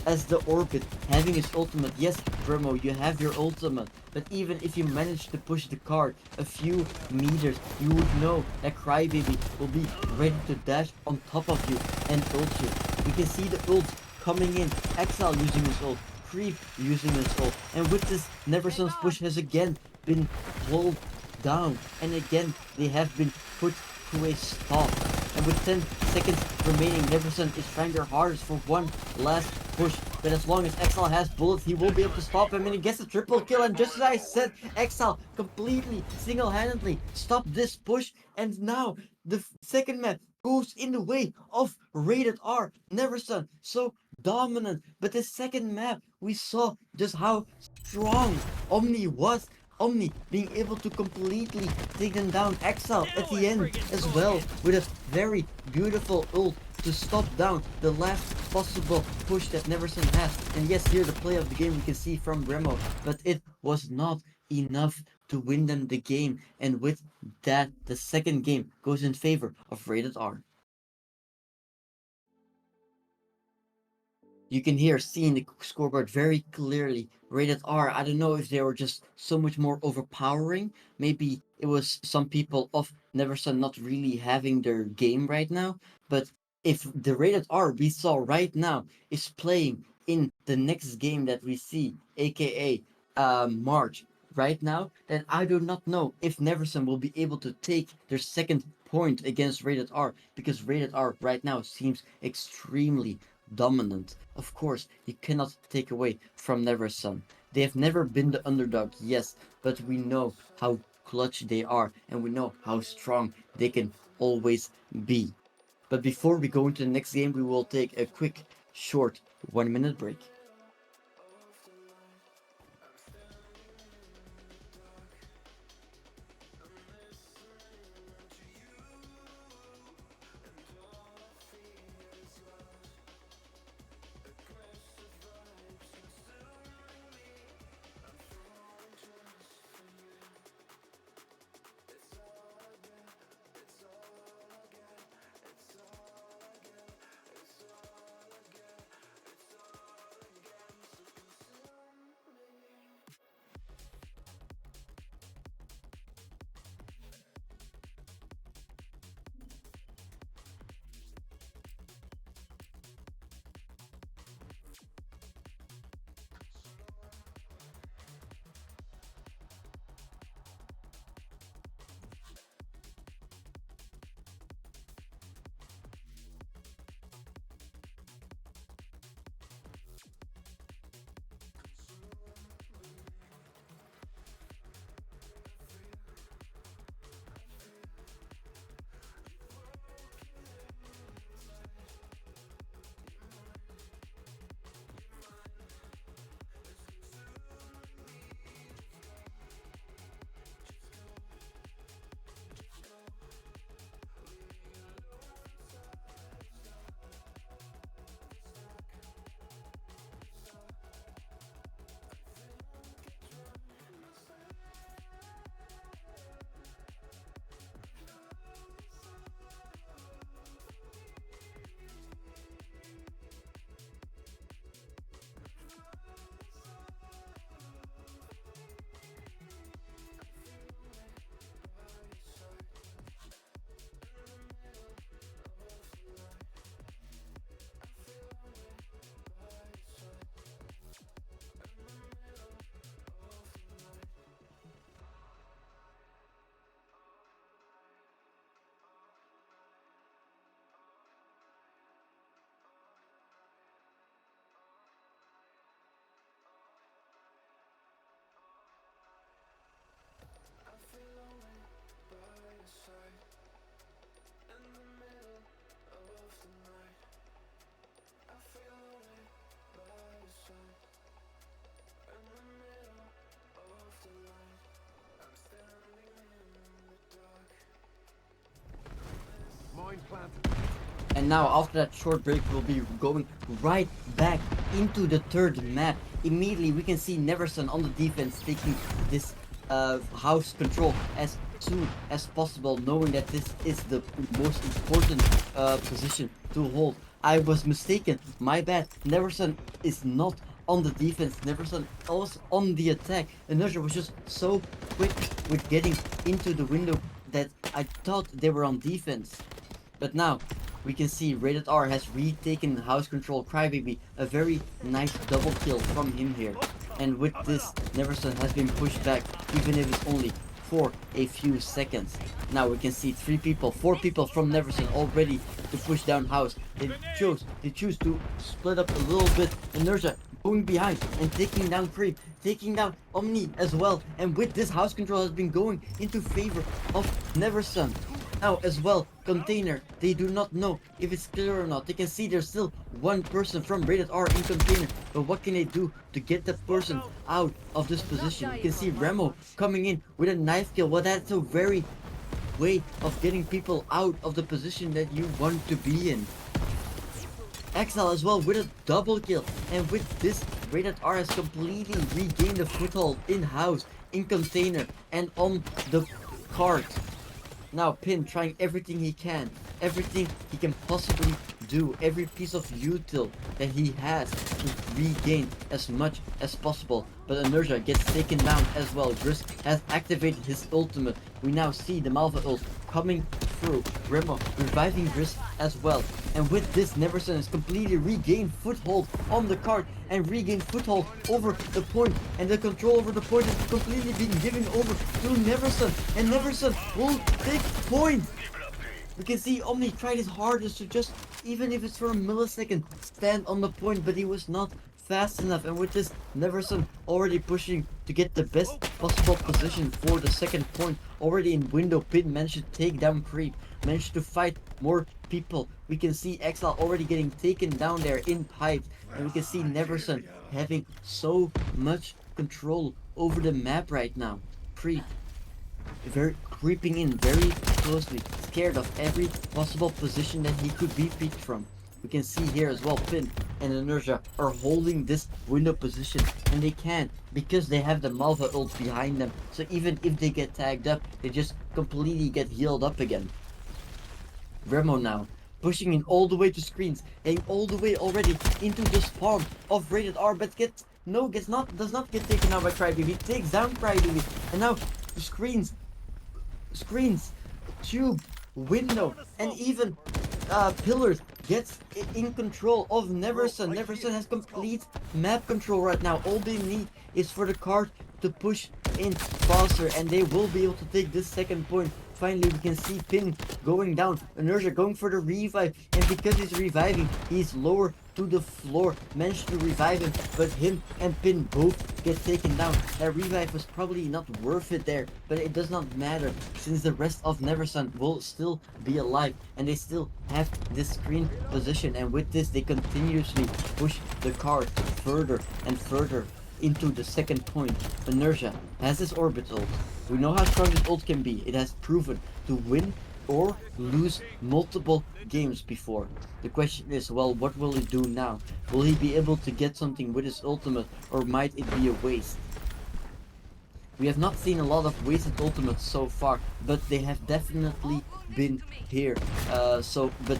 as the Orbit having his ultimate. Yes, Bremo, you have your ultimate, but even if you manage to push the card a few meters, you would know that Crybaby will be ready to dash on top of you and ult you. We can see the ult coming in, Exile using his ult, Creep using his ult, and with this, NeverSun's push has again been pulled down, and again they have been put to a stop. And with 10 seconds remaining, NeverSun is trying their hardest for one last push. But as long as Exile has bullets, he will be able to stop him, and he gets a triple kill. And just as I said, Exile completely, single-handedly stopped this push. And now the second map goes in the way of Rated R. NeverSun, so dominant. But the second map, we saw just how strong Omni was. Omni being able to completely take them down. Exile at the end as well with a very beautiful ult to stop down the last possible push that NeverSun has. And yes, here the play of the game we can see from Remo, but it was not enough to win them the game. And with that, the second game goes in favor of Rated R. You can hear seeing the scoreboard very clearly. Rated R, I don't know if they were just so much more overpowering. Maybe it was some people of NeverSun not really having their game right now. But if the Rated R we saw right now is playing in the next game that we see, aka March, right now, then I do not know if NeverSun will be able to take their second point against Rated R, because Rated R right now seems extremely dominant. Of course, you cannot take away from NeverSun. They have never been the underdog, yes, but we know how clutch they are, and we know how strong they can always be. But before we go into the next game, we will take a quick, short 1-minute break. Mine planted. And now after that short break, we'll be going right back into the third map. Immediately we can see NeverSun on the defense taking this house control as soon as possible, knowing that this is the most important position to hold. I was mistaken, my bad. NeverSun is not on the defense. NeverSun was on the attack. And Nurture was just so quick with getting into the window that I thought they were on defense. But now we can see Rated R has retaken house control. Crybaby, a very nice double kill from him here. And with this, NeverSun has been pushed back, even if it's only for a few seconds. Now we can see 4 people from NeverSun already to push down house. They choose to split up a little bit. Inertia going behind and taking down Creep, taking down Omni as well. And with this, house control has been going into favor of NeverSun. Now as well, container, they do not know if it's clear or not. They can see there's still one person from Rated R in container, but what can they do to get that person out of this position? You can see Remo coming in with a knife kill. Well, that's a very way of getting people out of the position that you want to be in. Exile as well with a double kill, and with this, Rated R has completely regained the foothold in house, in container, and on the cart. Now Pin trying everything he can possibly do, every piece of util that he has to regain as much as possible. But Inertia gets taken down as well. Gris has activated his ultimate. We now see the Malva ult coming through. Remo reviving Gris as well. And with this, NeverSun has completely regained foothold on the cart and regained foothold over the point. And the control over the point has completely been given over to NeverSun. And NeverSun will take point. We can see Omni tried his hardest to just, even if it's for a millisecond, stand on the point, but he was not fast enough. And with this, NeverSun already pushing to get the best possible position for the second point. Already in window, Pin managed to take down Creep, managed to fight more people. We can see Exile already getting taken down there in pipes. And we can see NeverSun having so much control over the map right now. Creep creeping in very closely, scared of every possible position that he could be picked from. We can see here as well, Pin and Inertia are holding this window position, and they can because they have the Malva ult behind them. So even if they get tagged up, they just completely get healed up again. Remo now pushing in all the way to screens, and all the way already into the spawn of Rated R, but does not get taken out by Crybaby. Takes down Crybaby, and now screens, tube, window, and even pillars gets in control of NeverSun. NeverSun has complete map control right now. All they need is for the cart to push in faster, and they will be able to take this second point. Finally, we can see Pin going down. Inertia going for the revive, and because he's reviving, he's lower to the floor. Managed to revive him, but him and Pin both get taken down. That revive was probably not worth it there, but it does not matter since the rest of NeverSun will still be alive, and they still have this screen position. And with this, they continuously push the cart further and further into the second point. Inertia has his orbit ult. We know how strong this ult can be. It has proven to win or lose multiple games before. The question is, well, what will he do now? Will he be able to get something with his ultimate, or might it be a waste? We have not seen a lot of wasted ultimates so far, but they have definitely been here. So do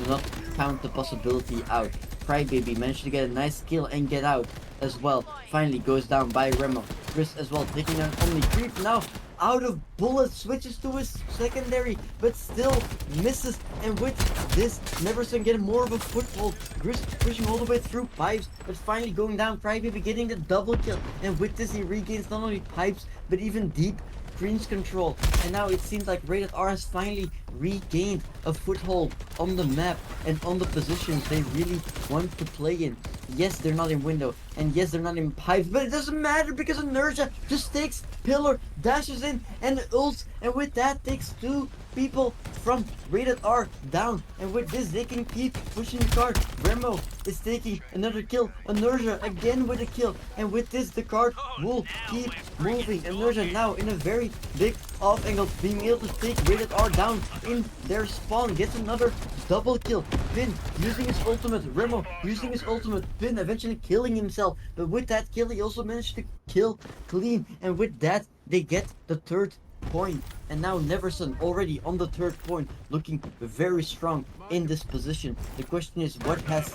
not count the possibility out. Crybaby managed to get a nice kill and get out as well. Finally goes down by Remo. Chris as well taking down Omni. Creep now out of bullets, switches to his secondary, but still misses. And with this, NeverSun getting more of a foothold. Gris pushing all the way through pipes, but finally going down. Crybaby getting the double kill, and with this he regains not only pipes but even deep screens control. And now it seems like Rated R has finally regained a foothold on the map and on the positions they really want to play in. Yes, they're not in window, and yes, they're not in pipes, but it doesn't matter because Inertia just takes pillar, dashes in, and ults, and with that takes 2 people from Rated R down, and with this they can keep pushing the card. Remo is taking another kill, Inertia again with a kill, and with this the card will keep moving. Inertia now in a very big off angle, being able to take Rated R down in their spawn, gets another double kill. Pin using his ultimate, Remo using his ultimate, Pin eventually killing himself, but with that kill he also managed to kill clean, and with that they get the 3rd point. And now NeverSun already on the 3rd point, looking very strong in this position. The question is, what has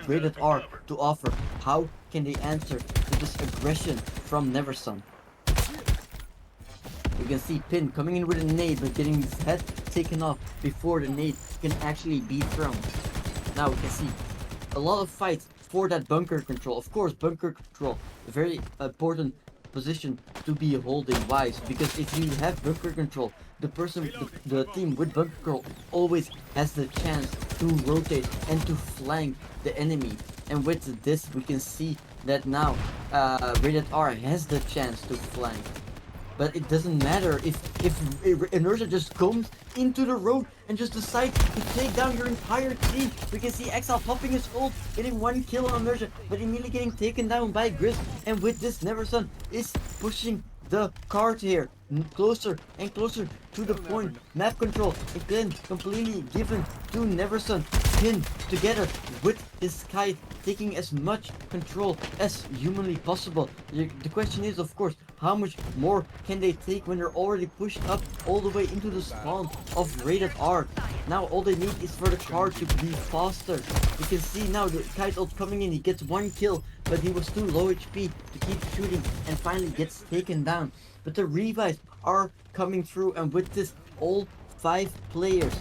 Rated R to offer? How can they answer to this aggression from NeverSun? You can see Pin coming in with a nade, but getting his head taken off before the nade can actually be thrown. Now we can see a lot of fights for that bunker control. Of course, bunker control, a very important position to be holding. Wise, because if you have bunker control, the team with bunker control always has the chance to rotate and to flank the enemy. And with this, we can see that now Rated R has the chance to flank. But it doesn't matter if Inertia just comes into the road and just decides to take down your entire team. We can see Exile popping his ult, getting 1 kill on Inertia, but immediately getting taken down by Grizz. And with this, NeverSun is pushing the card here closer and closer to the point. Map control again completely given to NeverSun. Pin together with his kite, taking as much control as humanly possible. The question is, of course, how much more can they take when they're already pushed up all the way into the spawn of Rated R? Now all they need is for the card to be faster. You can see now the kite ult coming in, he gets 1 kill, but he was too low HP to keep shooting and finally gets taken down. But the revives are coming through, and with this all 5 players,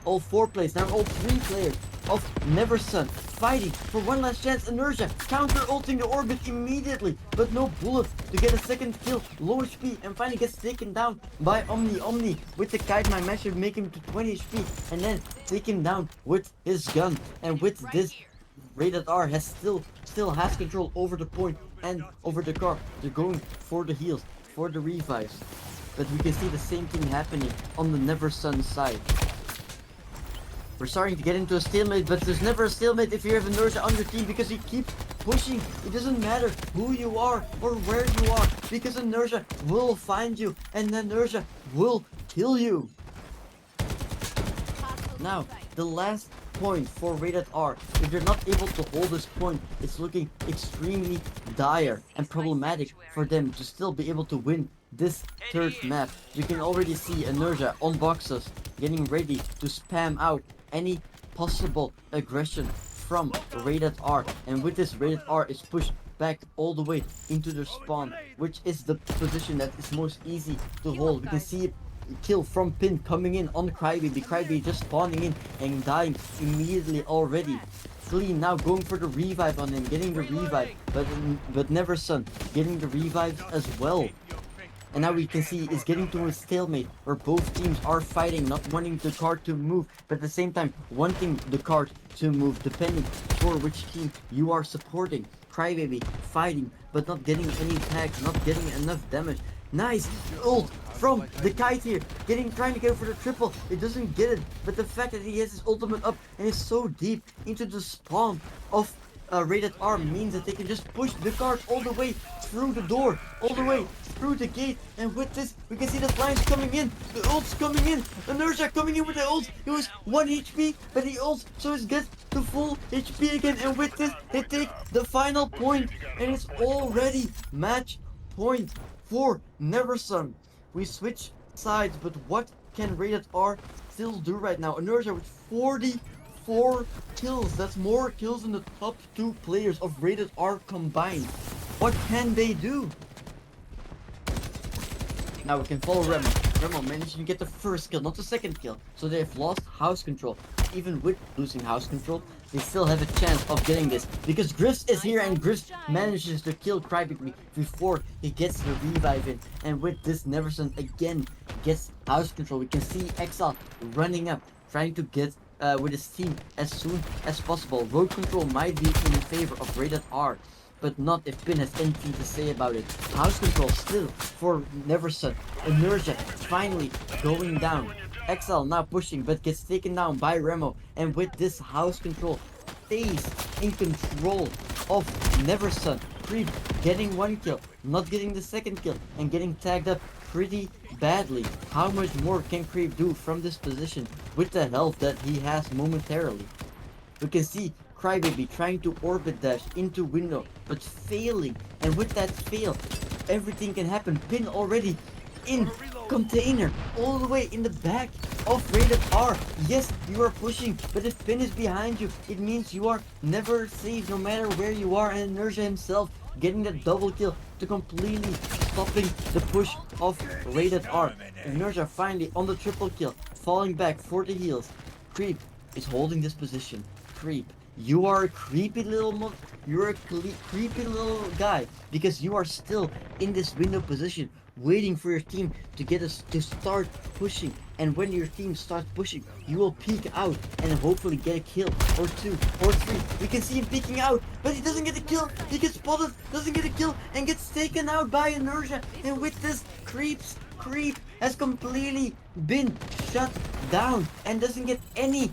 all 4 players, now all 3 players of NeverSun fighting for one last chance. Inertia counter ulting the orbit immediately, but no bullet to get a 2nd kill, low HP, and finally gets taken down by Omni with the kite. My match make him to 20 HP and then take him down with his gun. And with this, Rated R has still has control over the point and over the car. They're going for the heals, for the revives, but we can see the same thing happening on the NeverSun side. We're starting to get into a stalemate, but there's never a stalemate if you have Inertia on your team, because he keeps pushing. It doesn't matter who you are or where you are, because Inertia will find you and Inertia will kill you. Now, the last point for Rated R. If they're not able to hold this point, it's looking extremely dire and problematic for them to still be able to win this 3rd map. We can already see Inertia on boxes getting ready to spam out any possible aggression from Rated R, and with this Rated R is pushed back all the way into the spawn, which is the position that is most easy to hold. We can see kill from Pin coming in on Crybaby just spawning in and dying immediately already. Clean now going for the revive on him, getting the revive, but NeverSun getting the revives as well. And now we can see it's getting to a stalemate where both teams are fighting, not wanting the card to move, but at the same time wanting the card to move, depending for which team you are supporting. Crybaby fighting, but not getting any tags, not getting enough damage. Nice ult from the kite here, trying to go for the triple. It doesn't get it, but the fact that he has his ultimate up and is so deep into the spawn of Rated R means that they can just push the card all the way through the door, all the way through the gate. And with this, we can see the flames coming in, the ult's coming in, Inertia coming in with the ult. He was 1 HP, but he ults, so he gets to full HP again. And with this, they take the final point, and it's already match point for NeverSun. We switch sides, but what can Rated R still do right now? Inertia with 44 kills. That's more kills than the top 2 players of Rated R combined. What can they do? Now we can follow Remo. Remo managing to get the first kill, not the second kill. So they've lost house control. Even with losing house control, they still have a chance of getting this. Because Griffs is here and Griffs manages to kill Crybaby before he gets the revive in. And with this, NeverSun again gets house control. We can see Exile running up, trying to get with his team as soon as possible. Road control might be in favor of Rated R, but not if Pin has anything to say about it. House control still for NeverSun. Inertia finally going down. Exile now pushing, but gets taken down by Remo. And with this, house control stays in control of NeverSun. Creep getting one kill, not getting the second kill, and getting tagged up pretty badly. How much more can Creep do from this position with the health that he has momentarily? We can see Crybaby trying to orbit dash into window, but failing. And with that fail, everything can happen. Pin already in container, all the way in the back of Rated R. Yes, you are pushing, but if Pin is behind you, it means you are never safe no matter where you are. And Inertia himself getting that double kill to completely stopping the push of Rated R. Inertia finally on the triple kill, falling back for the heals. Creep is holding this position. Creep, you are a creepy little you're a creepy little guy, because you are still in this window position waiting for your team to get us to start pushing. And when your team starts pushing, you will peek out and hopefully get a kill or two or three. We can see him peeking out, but he doesn't get a kill. He gets spotted, doesn't get a kill, and gets taken out by Inertia. And with this, Creep has completely been shut down and doesn't get any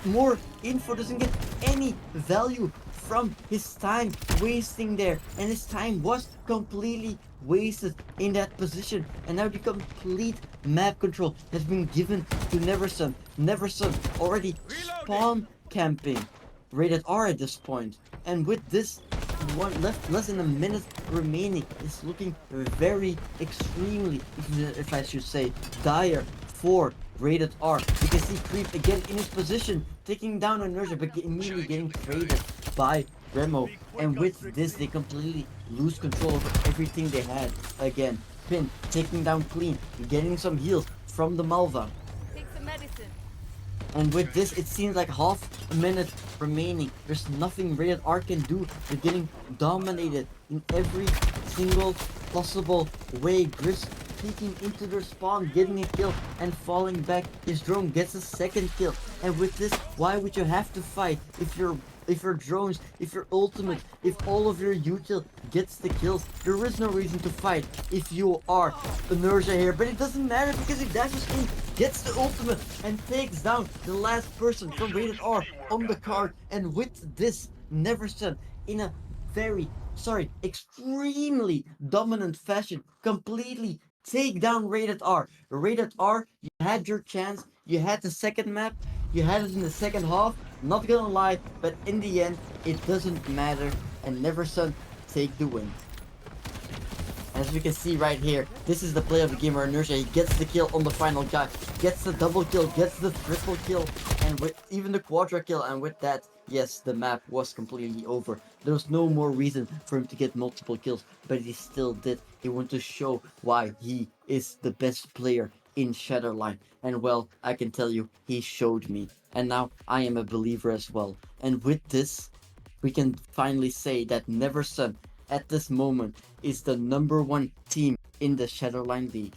more info, doesn't get any value from his time wasting there. And his time was completely wasted in that position. And now the complete map control has been given to NeverSun. NeverSun already spawn camping Rated R at this point. And with this one less than a minute remaining, it's looking very extremely, if I should say, dire for Rated R. You can see Creep again in his position, taking down Inertia, but immediately getting traded by Remo. And with this, they completely lose control over everything they had. Again, Pin taking down Clean, getting some heals from the Malva. Take some medicine. And with this, it seems like half a minute remaining. There's nothing Rated R can do. They're getting dominated in every single possible way. Gris peeking into their spawn, getting a kill and falling back. His drone gets a second kill. And with this, why would you have to fight if your drones, if your ultimate, if all of your util gets the kills? There is no reason to fight if you are Inertia here. But it doesn't matter, because he dashes in, gets the ultimate, and takes down the last person from Rated R on the card. And with this, NeverSun in a extremely dominant fashion, completely take down Rated R. Rated R, you had your chance, you had the second map, you had it in the second half, not gonna lie, but in the end, it doesn't matter, and NeverSun take the win. As we can see right here, this is the play of the game where Inertia, he gets the kill on the final guy, gets the double kill, gets the triple kill, and with even the quadra kill, and with that, yes, the map was completely over. There was no more reason for him to get multiple kills, but he still did. He wanted to show why he is the best player in SHATTERLINE. And well, I can tell you, he showed me. And now I am a believer as well. And with this, we can finally say that NeverSun at this moment is the #1 team in the SHATTERLINE League.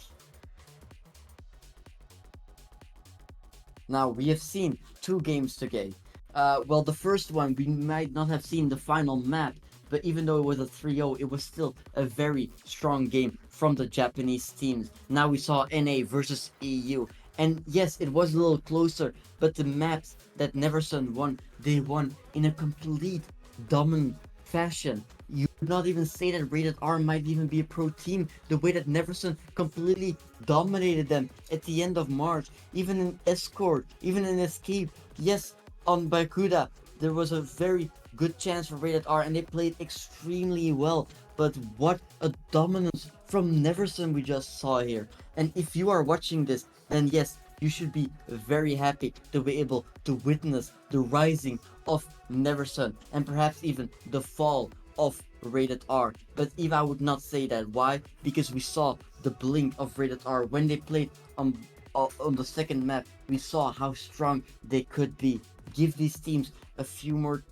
Now, we have seen 2 games today. Well, the first one, we might not have seen the final map, but even though it was a 3-0, it was still a very strong game from the Japanese teams. Now we saw NA versus EU. And yes, it was a little closer, but the maps that NeverSun won, they won in a complete dominant fashion. You would not even say that Rated R might even be a pro team, the way that NeverSun completely dominated them at the end of March. Even in Escort, even in Escape, yes, on Bakuda, there was a very good chance for Rated R, and they played extremely well. But what a dominance from NeverSun we just saw here. And if you are watching this, then yes, you should be very happy to be able to witness the rising of NeverSun, and perhaps even the fall of Rated R. But Eva, I would not say that. Why? Because we saw the blink of Rated R when they played on the second map. We saw how strong they could be. Give these teams a few more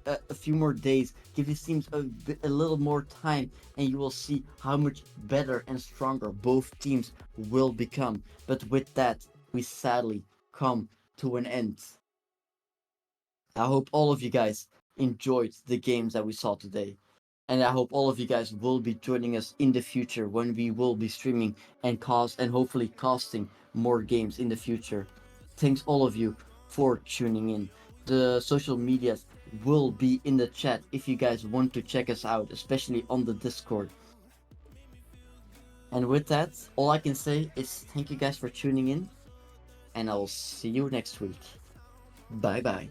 days. Give these teams a little more time, and you will see how much better and stronger both teams will become. But with that, we sadly come to an end. I hope all of you guys enjoyed the games that we saw today. And I hope all of you guys will be joining us in the future when we will be streaming and hopefully casting more games in the future. Thanks all of you for tuning in. The social medias will be in the chat if you guys want to check us out, especially on the Discord. And with that, all I can say is thank you guys for tuning in, and I'll see you next week. Bye bye.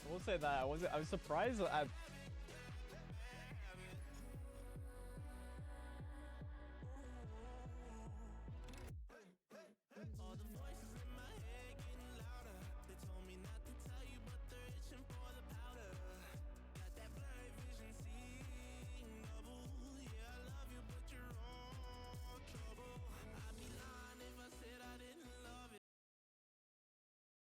I will say that I was surprised at